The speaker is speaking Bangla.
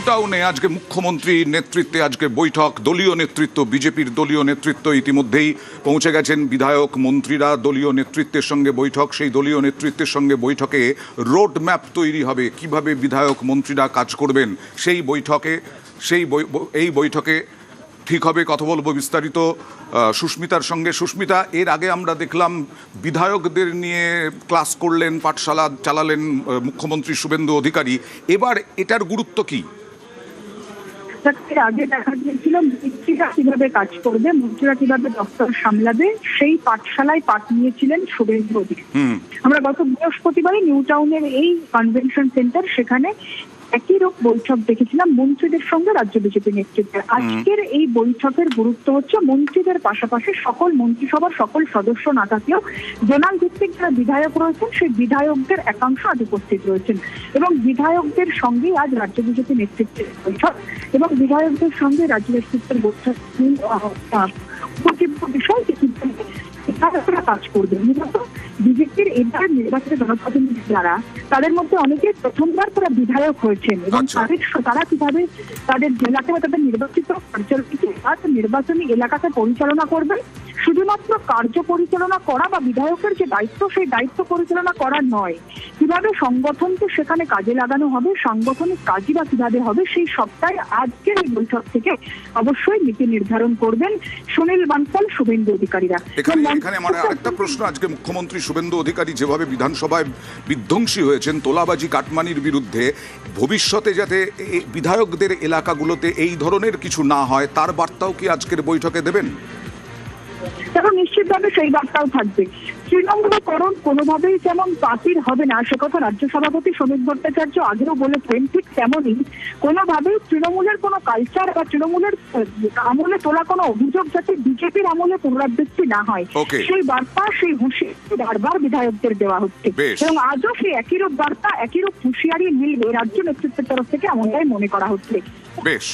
টাউনে আজকে মুখ্যমন্ত্রীর নেতৃত্বে আজকে বৈঠক, দলীয় নেতৃত্ব, বিজেপির দলীয় নেতৃত্ব ইতিমধ্যেই পৌঁছে গেছেন। বিধায়ক মন্ত্রীরা দলীয় নেতৃত্বের সঙ্গে বৈঠক, সেই দলীয় নেতৃত্বের সঙ্গে বৈঠকে রোড ম্যাপ তৈরি হবে, কিভাবে বিধায়ক মন্ত্রীরা কাজ করবেন এই বৈঠকে ঠিক হবে। কথা বলবো বিস্তারিত সুস্মিতার সঙ্গে। সুস্মিতা, এর আগে আমরা দেখলাম বিধায়কদের নিয়ে ক্লাস করলেন, পাঠশালা চালালেন মুখ্যমন্ত্রী শুভেন্দু অধিকারী। এবার এটার গুরুত্ব কি? আগে দেখা গিয়েছিল মন্ত্রীরা কিভাবে কাজ করবে, মন্ত্রীরা কিভাবে দপ্তর সামলাবে, সেই পাঠশালায় পাঠ নিয়েছিলেন শুভেন্দু অধিকারী। আমরা গত বৃহস্পতিবারই নিউ টাউনের এই কনভেনশন সেন্টার, সেখানে একই রূপ বৈঠক দেখেছিলাম মন্ত্রীদের সঙ্গে রাজ্য বিজেপি নেতৃত্বের। আজকের এই বৈঠকের গুরুত্ব হচ্ছে মন্ত্রীদের পাশাপাশি সকল মন্ত্রিসভার সকল সদস্য না থাকলেও জোনাল ভিত্তিক যারা বিধায়ক রয়েছেন সেই বিধায়কদের একাংশ আজ উপস্থিত রয়েছেন এবং বিধায়কদের সঙ্গেই আজ রাজ্য বিজেপি নেতৃত্বের বৈঠক এবং বিধায়কদের সঙ্গে রাজ্য নেতৃত্বের বৈঠক বিষয় কাজ করবে। মূলত বিজেপির এবার নির্বাচিত জনপ্রতিনিধি যারা, তাদের মধ্যে অনেকে প্রথমবার তারা বিধায়ক হয়েছেন এবং তারা কিভাবে তাদের জেলাকে বা তাদের নির্বাচিত নির্বাচনী এলাকাকে পরিচালনা করবেন, শুধুমাত্র কার্য পরিচালনা করা বা বিধায়কের যে দায়িত্ব সেই দায়িত্ব পরিচালনা করা নয়, কিভাবে সংগঠনকে সেখানে কাজে লাগানো হবে, সাংগঠনিক কাজই বা কিভাবে হবে, সেই সবটাই আজকের এই বৈঠক থেকে অবশ্যই নীতি নির্ধারণ করবেন সুনীল বানসাল, শুভেন্দু অধিকারীরা। এখানে আমার আরেকটা প্রশ্ন, আজকে মুখ্যমন্ত্রী শুভেন্দু অধিকারী যেভাবে বিধানসভায় বিধ্বংসী হয়েছেন তোলাবাজি কাটমানির বিরুদ্ধে, ভবিষ্যতে যাতে বিধায়কদের এলাকাগুলোতে এই ধরনের কিছু না হয় তার বার্তাও কি আজকের বৈঠকে দেবেন? তখন নিশ্চিতভাবে সেই বার্তাও থাকবে। তৃণমূলীকরণ কোনোভাবেই যেমন বাতিল হবে না, সে কথা রাজ্য সভাপতি শ্রমিক ভট্টাচার্য আগেও বলেছেন, ঠিক তেমনই কোনোভাবেই তৃণমূলের কোনো কালচার বা তৃণমূলের আমলে তোলা কোনো অভিযোগ যাতে বিজেপির আমলে পুনরাবৃত্তি না হয়, সেই বার্তা, সেই হুঁশিয়ারি বারবার বিধায়কদের দেওয়া হচ্ছে এবং আজও সেই একইরূপ বার্তা, একইরূপ হুঁশিয়ারি মিলবে রাজ্য নেতৃত্বের তরফ থেকে, এমনটাই মনে করা হচ্ছে। বেশ।